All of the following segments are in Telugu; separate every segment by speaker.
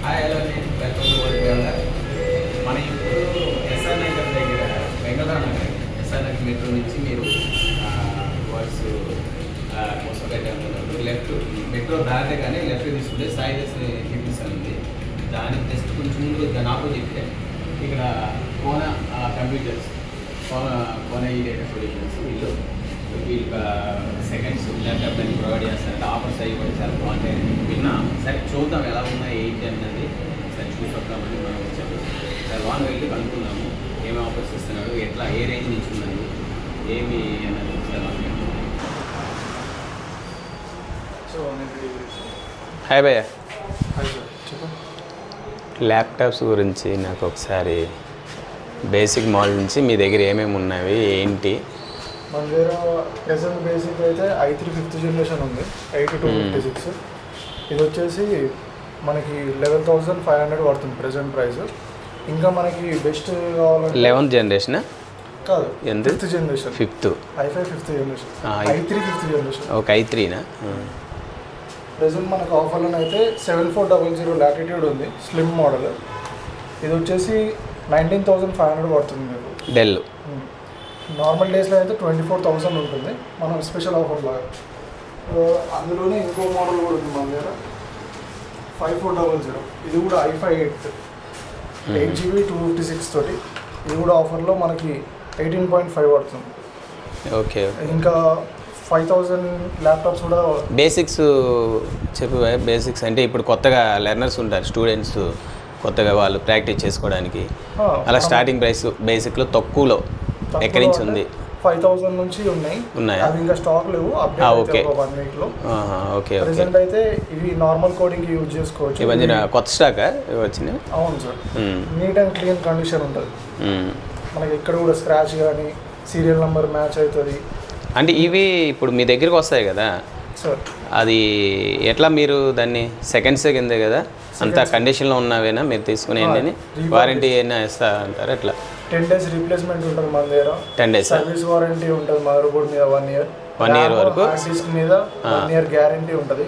Speaker 1: హాయ్ హలో నేను వెల్కమ్ టు వరల్డ్ వెల్డర్. మన ఇప్పుడు ఎస్ఆర్ నగర్ దగ్గర వెంకటరామ నగర్ ఎస్ఆర్ నగర్ మెట్రో నుంచి మీరు వర్డ్స్ మోసపేట లెఫ్ట్ మెట్రో దాటగానే లెఫ్ట్ తీసుకుంటే సాయి టిఫిన్స్ ఉంది. దాని జస్ట్ కొంచెం ముందు దాని ఆపోజిట్ ఇక్కడ కోన కంప్యూటర్స్ కోన ఈ డేటా సొల్యూషన్స్ వీళ్ళు సెకండ్స్ ల్యాప్టాప్ అని ప్రొవైడ్ చేస్తారంటే ఆఫర్స్ అయ్యి కూడా చాలా బాగుంటాయి విన్నా. సరే చూద్దాం ఎలా ఉన్నాయి ఏంటి అన్నది సరే చూసి వద్దామని మనం వచ్చాము. సరే వాన్ వెళ్ళి కనుక్కున్నాము ఏమి ఆఫర్స్ ఇస్తున్నాడు, ఎట్లా ఏ రేంజ్ నుంచి ఉన్నాయి ఏమి అన్నది సార్.
Speaker 2: హాయ్ భయ్య, ల్యాప్టాప్స్ గురించి నాకు ఒకసారి బేసిక్ మోడల్ నుంచి మీ దగ్గర ఏమేమి ఉన్నవి ఏంటి?
Speaker 3: మన దగ్గర ప్రెసెంట్ బేసిక్ అయితే i3 5th జనరేషన్ ఉంది, 8256. ఇది వచ్చేసి మనకి 11,500 పడుతుంది ప్రెసెంట్ ప్రైస్. ఇంకా మనకి బెస్ట్ కావాలంటే
Speaker 2: 11th జనరేషన్
Speaker 3: కాదు,
Speaker 2: ఎంత?
Speaker 3: 5th generation,
Speaker 2: 5th
Speaker 3: i5 5th generation, i3 5th generation.
Speaker 2: ఒక i3నా?
Speaker 3: ప్రెసెంట్ మనకు ఆఫర్లో అయితే 7400 లాటిట్యూడ్ ఉంది, స్లిమ్ మోడల్. ఇది వచ్చేసి 19,500 పడుతుంది మీకు.
Speaker 2: డెల్
Speaker 3: నార్మల్ డేస్లో అయితే 24,000 ఉంటుంది, మనం స్పెషల్ ఆఫర్ లాగా. అందులోనే ఇంకో మోడల్ కూడా ఉంది మన దగ్గర 5400. ఇది కూడా i5 8GB 256 తోటి. ఇది కూడా ఆఫర్లో మనకి 18.5 పడుతుంది.
Speaker 2: ఓకే.
Speaker 3: ఇంకా 5,000 ల్యాప్టాప్స్ కూడా.
Speaker 2: బేసిక్స్ చెప్పు. బేసిక్స్ అంటే ఇప్పుడు కొత్తగా లెర్నర్స్ ఉంటారు, స్టూడెంట్స్ కొత్తగా వాళ్ళు ప్రాక్టీస్ చేసుకోవడానికి అలా స్టార్టింగ్ ప్రైస్ బేసిక్లో తక్కువలో ఎక్కడి నుంచి ఉంది?
Speaker 3: 5,000 నుంచి ఉన్నాయా? అవి ఇంకా స్టాక్ లేవు, అప్డేట్ 1 వీక్లో.
Speaker 2: ఓకే.
Speaker 3: ప్రెసెంట్ అయితే ఇవి నార్మల్ కోడింగ్ యూజ్ చేసుకోవచ్చు.
Speaker 2: ఇవన్నీ కొత్త స్టాకా వచ్చినాయి?
Speaker 3: అవును sir, neat and clean condition ఉంటుంది. మనకి ఎక్కడ కూడా స్క్రాచ్ కానీ సీరియల్ నెంబర్ మ్యాచ్ అవుతుంది.
Speaker 2: అంటే ఇవి ఇప్పుడు మీ దగ్గరికి వస్తాయి కదా
Speaker 3: సార్,
Speaker 2: అది ఎట్లా మీరు దాన్ని సెకండ్స్ కిందే కదా అంత కండిషన్లో ఉన్నవేనా మీరు తీసుకునేయండి? వారంటీ ఏమైనా ఇస్తా అంటారా? ఎట్లా?
Speaker 3: 10 days రీప్లేస్మెంట్ ఉంటుంది మన దగ్గర.
Speaker 2: 10 days
Speaker 3: సర్వీస్ వారంటీ ఉంటుంది మదర్ బోర్డ్ మీద 1 year.
Speaker 2: 1 year వరకు
Speaker 3: హార్డ్ డిస్క్ మీద 1 year గ్యారంటీ ఉంటుంది.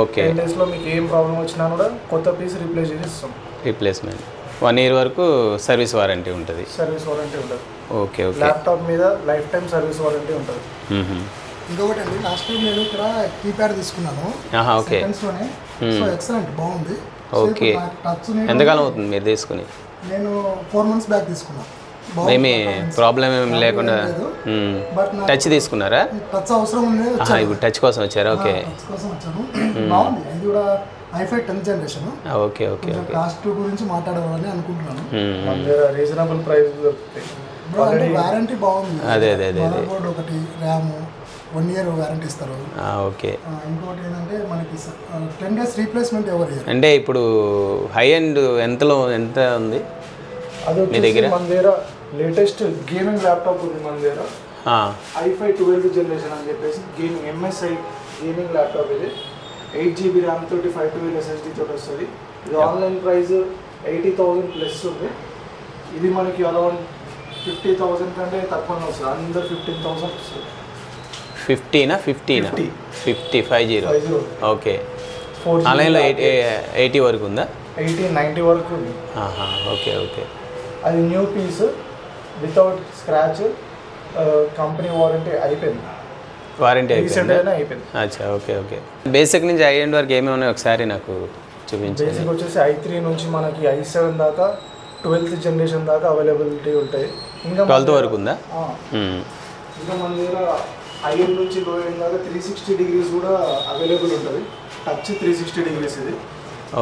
Speaker 2: ఓకే.
Speaker 3: 10 daysలో మీకు ఏం ప్రాబ్లం వచ్చినా కూడా కొత్త పీస్ రీప్లేస్ చేసి ఇస్తాం.
Speaker 2: రీప్లేస్మెంట్ 1 year వరకు సర్వీస్ వారంటీ ఉంటుంది.
Speaker 3: సర్వీస్ వారంటీ ఉంటుంది.
Speaker 2: ఓకే. ఓకే.
Speaker 3: ల్యాప్టాప్ మీద లైఫ్ టైం సర్వీస్ వారంటీ ఉంటుంది.
Speaker 4: ఇంకొకటి అండి, లాస్ట్ టైం నేను ఇక్కడ కీప్యాడ్ తీసుకున్నాను.
Speaker 2: ఓకే.
Speaker 4: సెకండ్స్లోనే. సో ఎక్సలెంట్, బాగుంది.
Speaker 2: ఓకే. ఎంతకాలం అవుతుంది మీరు తీసుకుని?
Speaker 4: నేను 4 months బ్యాక్ తీసుకున్నాను.
Speaker 2: ఏమి ప్రాబ్లం ఏమి లేకుండా టచ్ తీసుకున్నారా?
Speaker 4: టచ్ అవసరం ఉంది.
Speaker 2: ఇప్పుడు టచ్ కోసం వచ్చారా? ఓకే.
Speaker 4: టచ్ కోసం వచ్చాను. బాగుంది. ఇది కూడా i5 10th generation.
Speaker 2: Okay. Okay. Okay.
Speaker 4: Cost గురించి మాట్లాడాలని అనుకుంటున్నాను.
Speaker 3: మన దగ్గర రీజనబుల్ ప్రైస్ దొరుకుతాయి.
Speaker 4: వారంటీ బాగుంది.
Speaker 2: అదే
Speaker 4: మదర్ బోర్డ్ ఒకటి, ర్యామ్ 1 year వారంటీ ఇస్తారు.
Speaker 2: ఓకే.
Speaker 4: ఇంకోటి ఏంటంటే మనకి 10 days రీప్లేస్మెంట్ ఎవరు ఇయ్యరు.
Speaker 2: అంటే ఇప్పుడు హై ఎండ్ ఎంత ఉంది
Speaker 3: అది
Speaker 2: మీ దగ్గర?
Speaker 3: మన దగ్గర లేటెస్ట్ గేమింగ్ ల్యాప్టాప్ ఉంది మన దగ్గర, i5 12th జనరేషన్ అని చెప్పేసి గేమింగ్ MSI గేమింగ్ ల్యాప్టాప్. ఇది 8GB ర్యామ్ తోటి 512 SSD తోటి వస్తుంది. ఇది ఆన్లైన్ ప్రైస్ 80,000 ప్లస్ ఉంది. ఇది మనకి అరౌండ్ 50,000 కంటే తక్కువనే వస్తుంది. అందరు 15,000 వస్తుంది.
Speaker 2: 50 ఓకే.
Speaker 3: 4GB
Speaker 2: ఆన్లైన్లో 80 వరకు ఉందా?
Speaker 3: 80-90 వరకు ఉంది.
Speaker 2: ఓకే. ఓకే.
Speaker 3: అది new piece without scratch, company warranty అయిపోయింది.
Speaker 2: వారంటీ
Speaker 3: అయిపోయింది.
Speaker 2: అచ్చా. ఓకే. ఓకే. బేసిక్ నుంచి హై ఎండ్ వరకు ఏమేమి ఉన్నాయి ఒకసారి నాకు చూపించండి.
Speaker 3: బేసిక్ వచ్చేసి i3 నుంచి మనకి i7 దాకా 12th జనరేషన్ దాకా అవైలబిలిటీ ఉంటాయి. ఇంకా
Speaker 2: 12th వరకు ఉందా?
Speaker 3: ఇంకా మన దగ్గర హై ఎండ్ నుంచి లో ఎండ్ దాకా 360 degrees కూడా అవైలబుల్ ఉంటుంది. టచ్ 360 degrees ఇది.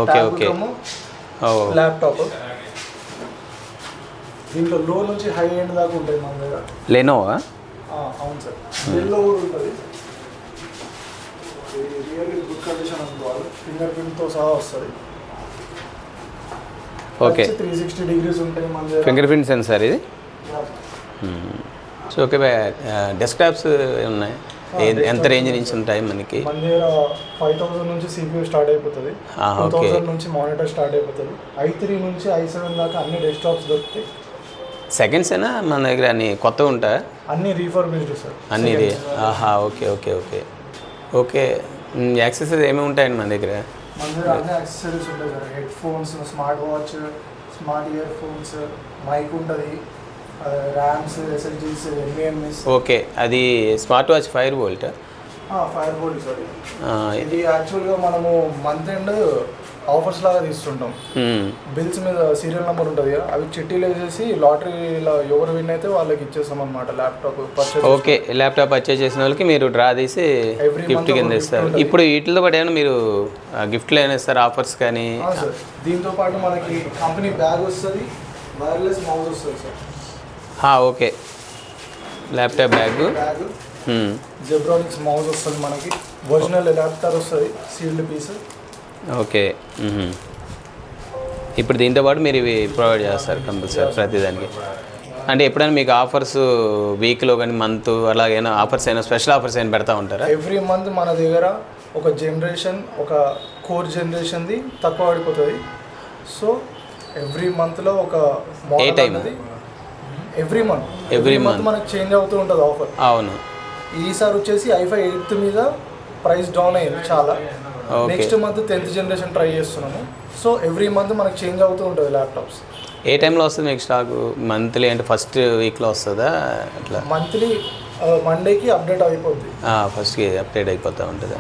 Speaker 2: ఓకే. ఓకే.
Speaker 3: ల్యాప్టాప్ దీంట్లో లో నుంచి హై ఎండ్ దాకా ఉంటాయి మన దగ్గర.
Speaker 2: లెనోవా?
Speaker 3: అవును సార్, డెల్లో కూడా ఉంటుంది. రియల్లీ గుడ్ కండిషన్ అనుకోవాలి, ఫింగర్ ప్రింట్తో సహా వస్తుంది.
Speaker 2: ఓకే.
Speaker 3: 360 degrees ఉంటాయి మన దగ్గర.
Speaker 2: ఫింగర్ ప్రింట్ సెన్సార్ ఇది. So okay. డెస్క్టాప్స్ ఉన్నాయి, ఎంత రేంజ్ నుంచి ఉంటాయి మనకి?
Speaker 3: మన దగ్గర 5,000 నుంచి CPU స్టార్ట్ అయిపోతుంది. 2,000 నుంచి మానిటర్ స్టార్ట్ అయిపోతుంది. i3 నుంచి i7 దాకా అన్ని డెస్క్టాప్స్ దొరుకుతాయి.
Speaker 2: సెకండ్స్ అయినా మన దగ్గర అన్ని కొత్తగా ఉంటాయా?
Speaker 3: అన్ని రీఫర్బిష్డ్ సార్,
Speaker 2: అన్ని. Okay. Okay. Okay. Okay. Accessories ఏమేమి ఉంటాయండి మన దగ్గర?
Speaker 3: మన దగ్గర అన్ని యాక్సెసరీస్ ఉంటాయి sir. Headphones, smart watch, smart earphones, mic ఉంటుంది, ర్యామ్స్, ఎస్ఎస్డీస్, ఎంఏఎంఎస్.
Speaker 2: ఓకే, అది smart watch 5 volt.
Speaker 3: 5 volt sir. ఇది యాక్చువల్గా మనము మంత్ ఎండ్ ఆఫర్స్ లాగా తీస్తుంటాం. బిల్స్ మీద సీరియల్ నెంబర్ ఉంటుంది కదా, అవి చిట్టీలు వేసేసి లాటరీలో ఎవరు విన్ అయితే వాళ్ళకి ఇచ్చేస్తాం అనమాట laptop purchase.
Speaker 2: Okay, laptop purchase చేసిన వాళ్ళకి మీరు డ్రా తీసి గిఫ్ట్ కింద ఇస్తారు. ఇప్పుడు వీటితో పాటు ఏమైనా మీరు గిఫ్ట్లు ఏమైనా ఇస్తారు, ఆఫర్స్ కానీ?
Speaker 3: సార్, దీంతో పాటు మనకి కంపెనీ బ్యాగ్ వస్తుంది, వైర్లెస్ మౌస్ వస్తుంది sir.
Speaker 2: Okay, laptop bag,
Speaker 3: Zebronics mouse వస్తుంది మనకి, ఒరిజినల్ అడాప్టర్ వస్తుంది, సీల్డ్ పీస్.
Speaker 2: ఓకే, ఇప్పుడు దీంతో పాటు మీరు ఇవి ప్రొవైడ్ చేస్తారు కంపల్సరీ ప్రతిదానికి. అంటే ఎప్పుడైనా మీకు ఆఫర్స్ వీక్లో కానీ మంత్ అలాగైనా ఆఫర్స్ అయినా స్పెషల్ ఆఫర్స్ అయినా పెడతా ఉంటారా?
Speaker 3: ఎవ్రీ మంత్ మన దగ్గర ఒక జనరేషన్, ఒక కోర్ జనరేషన్ది తక్కువ పడిపోతుంది. సో ఎవ్రీ మంత్లో ఒక మోడల్ అనేది ఎవ్రీ మంత్ మనకు చేంజ్ అవుతూ ఉంటుంది ఆఫర్.
Speaker 2: అవును,
Speaker 3: ఈసారి వచ్చేసి i5 8th మీద ప్రైస్ డౌన్ అయ్యింది చాలా. Next month 10th generation try చేస్తున్నాము. సో ఎవ్రీ మంత్ మనకు చేంజ్ అవుతూ ఉంటుంది ల్యాప్టాప్స్.
Speaker 2: ఏ టైంలో వస్తుంది మీకు స్టాక్? మంత్లీ అంటే ఫస్ట్ వీక్లో వస్తుందా? అట్లా
Speaker 3: మంత్లీ మండేకి అప్డేట్ అయిపోద్ది.
Speaker 2: ఫస్ట్కి అప్డేట్ అయిపోతూ ఉంటుందా?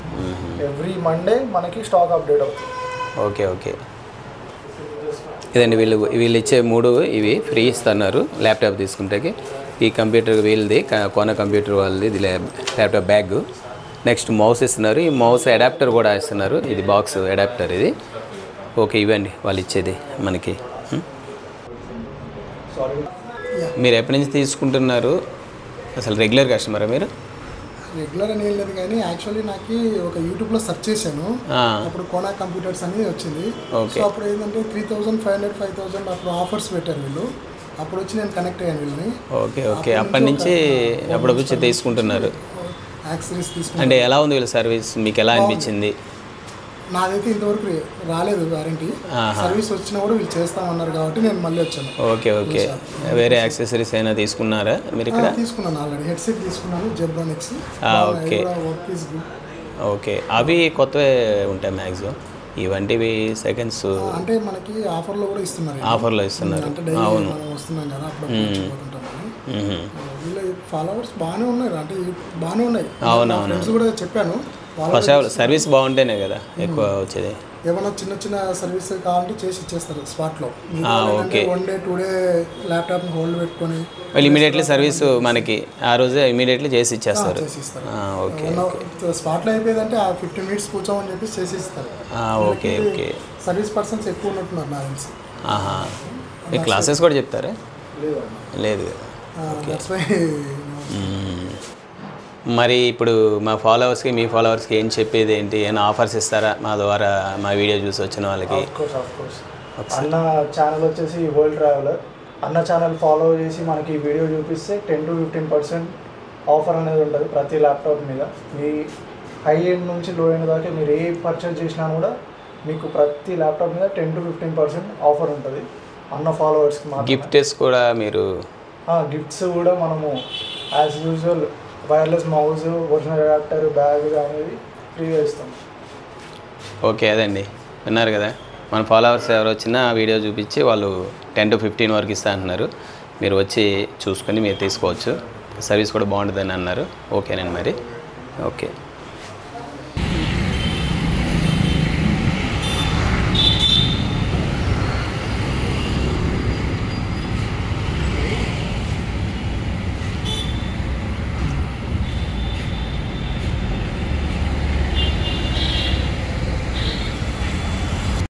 Speaker 3: ఎవ్రీ మండే మనకి స్టాక్ అప్డేట్ అవుతుంది.
Speaker 2: ఓకే ఓకే, ఇదండి వీళ్ళు ఇచ్చే 3 ఇవి ఫ్రీ ఇస్తున్నారు ల్యాప్టాప్ తీసుకుంటే. ఈ కంప్యూటర్ వీళ్ళది, కోన కంప్యూటర్ వాళ్ళది, ఇది ల్యాప్టాప్ బ్యాగ్. నెక్స్ట్ మౌస్ ఇస్తున్నారు, ఈ మౌస్ అడాప్టర్ కూడా ఇస్తున్నారు, ఇది బాక్స్ అడాప్టర్ ఇది. ఓకే, ఇవ్వండి వాళ్ళు ఇచ్చేది మనకి. మీరు ఎప్పటి నుంచి తీసుకుంటున్నారు? అసలు రెగ్యులర్ కస్టమరా మీరు?
Speaker 4: రెగ్యులర్ అని ఏం లేదు కానీ యాక్చువల్లీ నాకు ఒక యూట్యూబ్లో సెర్చ్ చేశాను, అప్పుడు కోనా కంప్యూటర్స్ అనేది వచ్చింది. సో అప్పుడు ఏంటంటే 3500, 5000 అప్పుడు ఆఫర్స్ పెట్టారు వీళ్ళు. అప్పుడు వచ్చి నేను కనెక్ట్ అయ్యాను వీళ్ళని.
Speaker 2: ఓకే ఓకే, అప్పటి నుంచి అప్పుడు వచ్చి తీసుకుంటున్నారు.
Speaker 4: యాక్సెసరీస్ తీసుకుంటారు.
Speaker 2: అంటే ఎలా ఉంది వీళ్ళ సర్వీస్, మీకు ఎలా అనిపించింది?
Speaker 4: నాదైతే ఇంతవరకు రాలేదు వారంటీ. సర్వీస్ వచ్చినా కూడా వీళ్ళు చేస్తామన్నారు కాబట్టి నేను మళ్ళీ వచ్చాను.
Speaker 2: ఓకే ఓకే, వేరే యాక్సెసరీస్ అయినా తీసుకున్నారా మీరు ఇక్కడ?
Speaker 4: తీసుకున్నాను, ఆల్రెడీ హెడ్సెట్ తీసుకున్నాను, జెబ్రానిక్స్.
Speaker 2: ఓకే ఓకే, అవి కొత్తవే ఉంటాయి మ్యాక్సిమం, ఇవంటివి సెకండ్స్
Speaker 4: అంటే మనకి ఆఫర్లో కూడా ఇస్తున్నారు.
Speaker 2: ఆఫర్లో ఇస్తున్నారు, అవును.
Speaker 4: మనం వస్తున్నాం కదా, అప్పుడు వీళ్ళ ఫాలోవర్స్ బాగానే ఉన్నారు, అంటే బాగానే ఉన్నాయి. ఫ్రెండ్స్ కూడా చెప్పాను,
Speaker 2: సర్వీస్ బాగుంటేనే కదా ఎక్కువ వచ్చేది.
Speaker 4: ఏమైనా చిన్న చిన్న సర్వీస్ కావాలంటే చేసి ఇచ్చేస్తారు స్పాట్లో.
Speaker 2: ఓకే,
Speaker 4: 1 day 2 day ల్యాప్టాప్ని హోల్డ్ పెట్టుకొని
Speaker 2: వాళ్ళు ఇమీడియట్లీ సర్వీస్ మనకి ఆ రోజే ఇమీడియట్లీ చేసి ఇచ్చేస్తారు. ఓకే,
Speaker 4: స్పాట్లో అయిపోయిందంటే 15 minutes కూర్చోమని చెప్పి చేసి ఇస్తారు.
Speaker 2: ఓకే ఓకే,
Speaker 4: సర్వీస్ పర్సన్స్ ఎక్కువ ఉన్నట్టున్నారు నాకు తెలిసి.
Speaker 2: మీ క్లాసెస్ కూడా చెప్తారా? లేదు కదా. మరి ఇప్పుడు మా ఫాలోవర్స్కి, మీ ఫాలోవర్స్కి ఏం చెప్పేది ఏంటి? ఏమైనా ఆఫర్స్ ఇస్తారా మా ద్వారా, మా వీడియో చూసి వచ్చిన వాళ్ళకి?
Speaker 3: అన్న ఛానల్ వచ్చేసి వరల్డ్ ట్రావెలర్. అన్న ఛానల్ ఫాలో చేసి మనకి వీడియో చూపిస్తే 10 to 15% ఆఫర్ అనేది ఉంటుంది ప్రతి ల్యాప్టాప్ మీద. మీ హై ఎండ్ నుంచి లో ఎండ్ దాకా మీరు ఏ పర్చేజ్ చేసినా కూడా మీకు ప్రతి ల్యాప్టాప్ మీద 10 to 15% ఆఫర్ ఉంటుంది అన్న ఫాలోవర్స్కి.
Speaker 2: గిఫ్ట్స్ కూడా మీరు?
Speaker 3: గిఫ్ట్స్ కూడా మనము as usual wireless mouse, original adapter, bag అనేది ఫ్రీగా ఇస్తాం.
Speaker 2: ఓకే, అదండి విన్నారు కదా, మన ఫాలోవర్స్ ఎవరు వచ్చినా వీడియో చూపించి వాళ్ళు 10 to 15 వరకు ఇస్తా అంటున్నారు. మీరు వచ్చి చూసుకొని మీరు తీసుకోవచ్చు, సర్వీస్ కూడా బాగుంటుందని అన్నారు. ఓకేనండి మరి, ఓకే.